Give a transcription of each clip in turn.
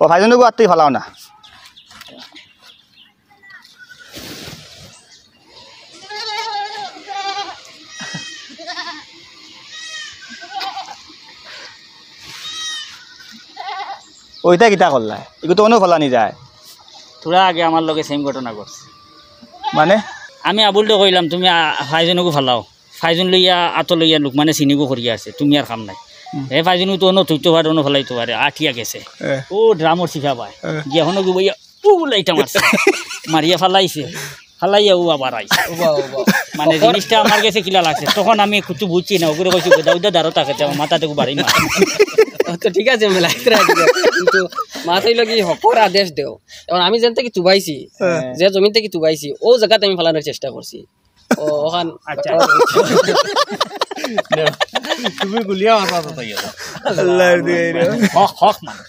ও ভাইজনকে আত্মই ফালাও না ওইটা কিতা করলা এগুলো তো অন্য ফলানি যায় তোরা আগে আমার লগে সেম ঘটনা করছে মানে আমি আবুলটো কইলাম তুমি ফাইজনকো ফালাও ফাইজন লইয়া আত লইয়া লোক মানে চিনিকো করিয়া আছে তুমি আর কাম নাই এই ফাইজনও তো অন্য থইতে পারে অন্য ফেলাইতে পারে আঠিয়া গেছে ও ড্রামর শিখা পায় গিয়া হনো গো বইয়া ও লাইটা মারছে মারিয়া ফালাইছে ফালাইয়া ও আবার আইছে মানে জিনিসটা আমার কাছে কিলা লাগছে তখন আমি কিছু বুঝছি না ওগুলো কইছি দাউদা দারো তাকে আমার মাথা থেকে বাড়ি মার তো ঠিক আছে মেলাইতে কিন্তু মাথায় লগি হকর আদেশ দেও এখন আমি যেন থেকে তুবাইছি যে জমিন থেকে তুবাইছি ও জায়গাতে আমি ফালানোর চেষ্টা করছি ও ওখান আচ্ছা তুমি গুলিয়া মাথা তো তাই আল্লাহর দিয়ে রে হক মানে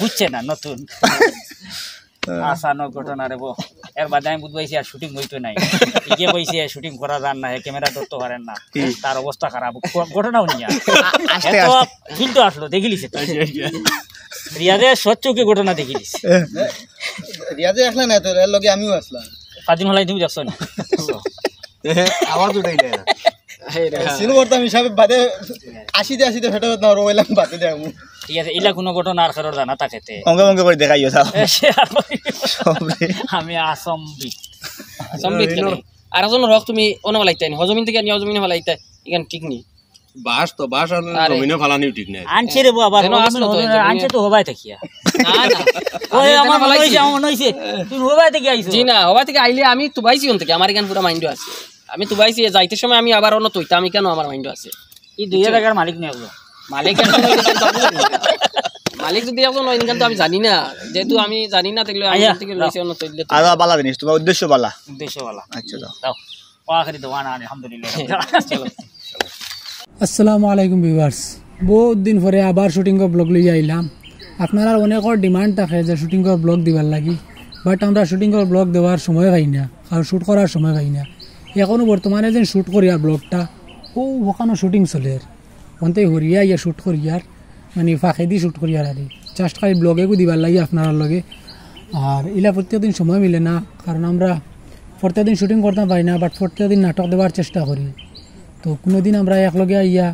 বুঝছে না নতুন আসানো ঘটনা রে এর বাদে আমি বুঝবাইছি আর শুটিং হইতো নাই ইকে কইছে শুটিং করা যান না ক্যামেরা ধরতে পারেন না তার অবস্থা খারাপ ঘটনাও নিয়া আস্তে এত কিন্তু আসলো দেখিলিছে রিয়াজে সচ্চকে ঘটনা দেখিলিছে রিয়াজে আসলা না তো এর লগে আমিও আসলাম ফাদিম হলাই তুমি দেখছ না আওয়াজ উঠাই দেয় না সিনো করতাম হিসাবে বাদে 80 ফেটো না রইলাম বাদে দেমু ঠিক আছে ইলা কোনো ঘটনা আর কারোর জানা থাকেতে অঙ্গ অঙ্গ করে দেখাইও যাও আমি আসম্বিত আর একজন রক তুমি অন্য ফেলাইতে নি হজমিন থেকে নিয়ে হজমিনে ফেলাইতে ইখান ঠিক নি বাস তো বাস আর জমিনে ফালানিও ঠিক নাই আনছে রে বাবা আনছে তো হবাই থাকিয়া না না ওই আমার মনে হইছে তুমি হবাই থেকে আইছো জি না হবা থেকে আইলে আমি তুবাইছি ওন থেকে আমার এখান পুরো মাইন্ড আছে আমি তুবাইছি যাইতে সময় আমি আবার অন্য তইতা আমি কেন আমার মাইন্ড আছে এই 2000 টাকার মালিক নেই ওগুলো মালিক মালিক যদি এখন হয় কিন্তু আমি জানি না যেহেতু আমি জানি না তাহলে আমি থেকে লইছি অন্য তইলে আর বালা জিনিস তোমার উদ্দেশ্য বালা আচ্ছা দাও আখরি দোয়ানা আলহামদুলিল্লাহ চলো আসসালামু আলাইকুম ভিউয়ার্স বহুত দিন পরে আবার শুটিং ব্লগ লই আইলাম আপনারা অনেকের ডিমান্ড থাকে যে শুটিং ব্লগ দিবার লাগি বাট আমরা শুটিং ব্লগ দেওয়ার সময় পাই না আর শুট করার সময় পাই না এখনো বর্তমানে যে শুট করিয়া ব্লগটা ওখানে শুটিং চলে অন্তে হরিয়া ইয়া শুট করিয়ার মানে ফাঁকে দিয়ে শুট করিয়ার আর জাস্ট খালি ব্লগেও দিবার লাগি আপনার লগে আর ইলা প্রত্যেকদিন সময় মিলে না কারণ আমরা প্রত্যেকদিন শুটিং করতে পারি না বাট প্রত্যেকদিন নাটক দেওয়ার চেষ্টা করি তো কোনো দিন আমরা একলগে আইয়া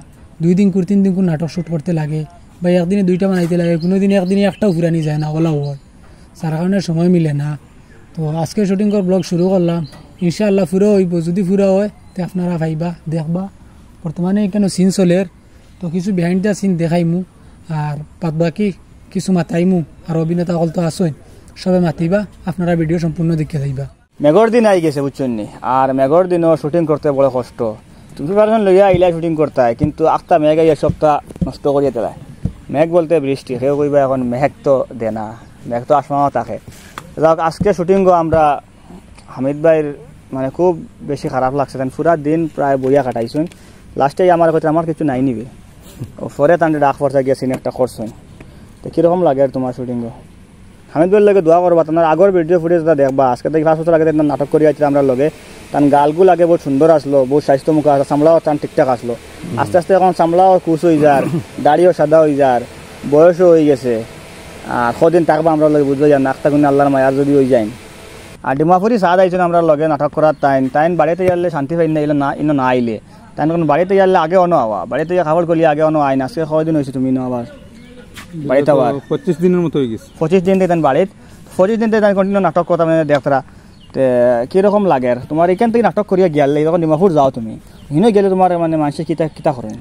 2 দিন 3 দিন নাটক শুট করতে লাগে বা একদিনে 2টা বানাইতে লাগে কোনো দিন একদিনে একটাও ফুরানি যায় না ওলা হয় যার কারণে সময় মিলে না তো আজকে শুটিং ব্লগ শুরু করলাম ইনশাআল্লাহ ফুরা হইব যদি ফুরা হয় তো আপনারা ভাইবা দেখবা বর্তমানে এখানে সিন চলের তো কিছু বিহাইন্ড দ্য সিন দেখাইমু আর বাদ বাকি কিছু মাতাইমু আর অভিনেতা সকল তো আসেন সবে মাতিবা আপনারা ভিডিও সম্পূর্ণ দেখে যাইবা মেঘর দিন আই গেছে বুঝছেন নি আর মেঘর দিনও শুটিং করতে বড় কষ্ট তুমি পারবেন লইয়া আইলা শুটিং করতে হয় কিন্তু আখটা মেঘ আইয়া সবটা নষ্ট করিয়ে তোলায় মেঘ বলতে বৃষ্টি সেও কইবা এখন মেঘ তো দে না মেঘ তো আসমানও থাকে যাক আজকে শুটিংও আমরা হামিদ ভাইয়ের মানে খুব বেশি খারাপ লাগছে তাই পুরা দিন প্রায় বইয়া কাটাইছেন লাস্টে আমার কথা আমার কিছু নাই নিবে পরে তান্ডে ডাক পড়তে গিয়ে সিন একটা করছেন তো কীরকম লাগে আর তোমার শুটিংও হামিদ ভাইয়ের লগে দোয়া করবা তোমার আগর ভিডিও ফুটেজটা দেখবা আজকে থেকে 5 বছর আগে নাটক করিয়াছিল আমরা লগে তার গালগুলো আগে বহুত সুন্দর আসলো বহুত স্বাস্থ্যমুখ আসলো চামড়াও তার ঠিকঠাক আসলো আস্তে আস্তে এখন চামড়াও কুচ হয়ে যার দাড়িও সাদা হয়ে যার বয়সও হয়ে গেছে আর কদিন থাকবা আমরা লগে বুঝবো যান নাকটা কিন্তু আল্লাহর মায়ার যদি হয়ে যায় আর ডিমাপুরি সাদ আইছেন আমরা লগে নাটক করার টাইম বাড়িতে গেলে শান্তি পাই না না ইনো না আইলে তাই এখন বাড়িতে গেলে আগে অনো আওয়া বাড়িতে গিয়ে খাবার করলে আগে অনো আই না আজকে কদিন হয়েছে তুমি ইনো আবার বাড়িতে আবার 25 দিনের মতো হয়ে গেছে 25 দিন থেকে বাড়িত 25 দিন থেকে কন্টিনিউ নাটক করতাম দেখতরা তে কীরকম লাগে আর তোমার এখান থেকে নাটক করিয়া গেলে যখন ডিমাপুর যাও তুমি হিনো গেলে তোমার মানে মানুষে কিতা করেন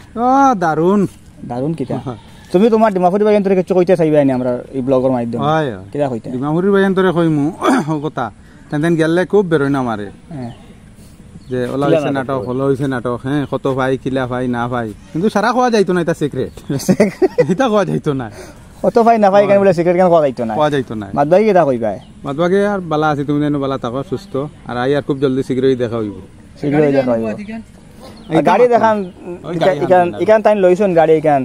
দারুণ দারুণ কিতা তুমি তোমার ডিমাপুরি বাগান তোরে কিছু কইতে চাইবে না আমরা এই ব্লগের মাধ্যমে কিতা কইতে ডিমাপুরি বাগান তোরে কইমু কথা তেন গেলে খুব বেরোয় না আমারে যে ওলা হয়েছে নাটক হলো হয়েছে নাটক হ্যাঁ কত ভাই কিলা ভাই না ভাই কিন্তু সারা খাওয়া যাইতো না এটা সিক্রেট এটা খাওয়া যাইতো না কত ভাই না ভাই কেন বলে সিক্রেট কেন খাওয়া যাইতো না খাওয়া যাইতো না মাতবাই কিতা কইবা মাতবাকে আর বালা আছে তুমি জানো বালা থাকো সুস্থ আর আই আর খুব জলদি শীঘ্রই দেখা হইব শীঘ্রই দেখা হইব গাড়ি দেখান ইকান টাইম লইছন গাড়ি ইকান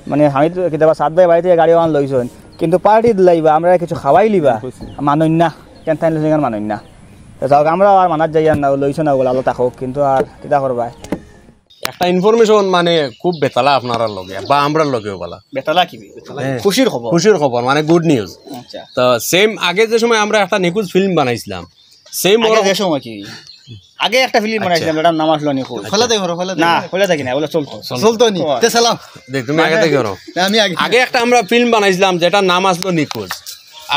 মানে আমি কেতিয়াবা 7 ভাই বাড়ি থেকে গাড়ি ওয়ান লইছন কিন্তু পার্টি দিলাইবা আমরা কিছু খাওয়াই লিবা মানন না কেন টাইম লইছেন মানন না যাওক আমরা আর মানাত যাই না লইছ না ওগুলো আলো থাকুক কিন্তু আর কিতা করবা একটা ইনফরমেশন মানে খুব বেতালা আপনারা লগে বা আমরার লগেও বলা বেতালা কি খুশির খবর খুশির খবর মানে গুড নিউজ আচ্ছা তো সেম আগে যে সময় আমরা একটা নিখোঁজ ফিল্ম বানাইছিলাম সেম যে সময় কি আগে একটা ফিল্ম বানাইছিলাম এটার নাম আসলো নিখোঁজ না খোলা থাকি না বলে চলতো নি তে সালাম দেখ তুমি আগে থেকে করো আমি আগে একটা আমরা ফিল্ম বানাইছিলাম যেটার নাম আসলো নিখোঁজ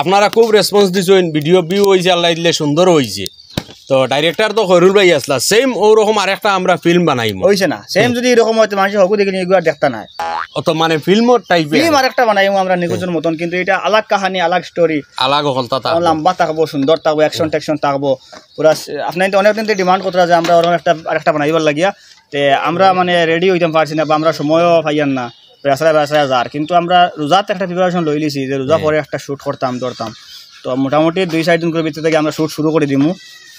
আপনারা খুব রেসপন্স দিছেন ভিডিও ভিউ হয়েছে আল্লাহ দিলে সুন্দর হয়েছে তো ডাইরেক্টর তো খৈরুল ভাই আসলা সেম ওরকম আরেকটা আমরা ফিল্ম বানাইমু হইছে না সেম যদি এরকম হয়তো মানুষ হকু দেখি এগুলো দেখতা নাই অত মানে ফিল্ম টাইপের ফিল্ম আরেকটা বানাইমু আমরা নিখোঁজের মতন কিন্তু এটা আলাগ কাহিনী আলাগ স্টোরি আলাগ হলতা তা লম্বা থাকবো সুন্দর থাকবো অ্যাকশন ট্যাকশন থাকবো পুরা আপনার তো অনেক দিন ডিমান্ড করতে যে আমরা ওরকম আরেকটা বানাইবার লাগিয়া তে আমরা মানে রেডি হইতাম পারছি না বা আমরা সময়ও পাইয়ান না বেসারা যার কিন্তু আমরা রোজাতে একটা প্রিপারেশন লই লিছি যে রোজা পরে একটা শ্যুট করতাম ধরতাম তো মোটামুটি 2-4 দিন করে ভিতর থেকে আমরা শ্যুট শুরু করে দিমু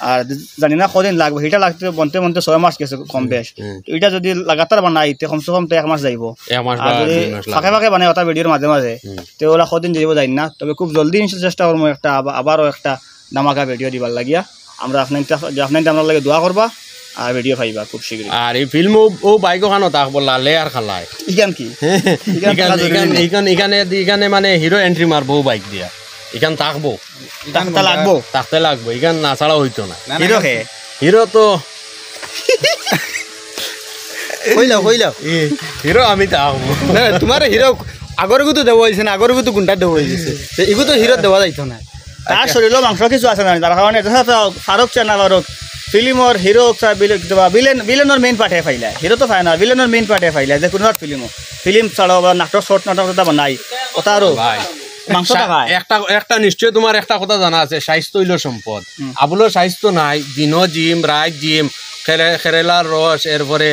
আর জানি না কদিন লাগবে সেটা লাগতে বনতে 6 মাস গেছে কম বেশ তো এটা যদি লাগাতার বানাই তে কমসে কম তো 1 মাস যাইব আর যদি ফাঁকে ফাঁকে বানাই ওটা ভিডিওর মাঝে মাঝে তো ওরা কদিন যাইব জানি না তবে খুব জলদি চেষ্টা করবো একটা আবারও একটা ধামাকা ভিডিও দিবার লাগিয়া আমরা আপনার আমরা লাগে দোয়া করবা আর ভিডিও পাইবা খুব শীঘ্রই আর এই ফিল্ম ও বাইক খানো তাক বললা লেয়ার খালায় ইগান কি এখানে মানে হিরো এন্ট্রি মারবো বাইক দিয়া এখান থাকবো থাকতে লাগবো এখান না ছাড়া হইতো না হিরো তো হিরো আমি থাকবো তোমার হিরো আগরগু তো দেওয়া হয়েছে না আগরগু তো গুন্ডা দেওয়া হয়েছে এগু তো হিরো দেওয়া যাইতো না তার শরীরেও মাংস কিছু আছে না তার কারণে ফারুক চানা ফারুক ফিল্মর হিরো বিলেনের মেইন পার্টে ফাইলা হিরো তো ফাই না বিলেনের মেইন পার্টে ফাইলা যে কোনো ফিল্ম ছাড়াও বা নাটক শর্ট নাটক বানাই ওটা আরো একটা নিশ্চয় তোমার একটা কথা জানা আছে স্বাস্থ্য হইল সম্পদ আবুলোর স্বাস্থ্য নাই দিন জিম রাত জিম খেরেলার রস এরপরে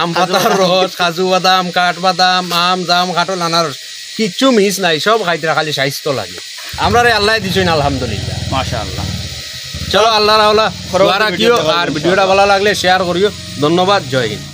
আম পাতার রস কাজু বাদাম কাঠ বাদাম আম জাম কাঠল আনারস কিচ্ছু মিস নাই সব খাইতে খালি স্বাস্থ্য লাগে আমরা আল্লাহ দিছই না আলহামদুলিল্লাহ মাশাআল্লাহ চলো আল্লাহ রাওলা আর ভিডিওটা ভালো লাগলে শেয়ার করিও ধন্যবাদ জয় হিন্দ।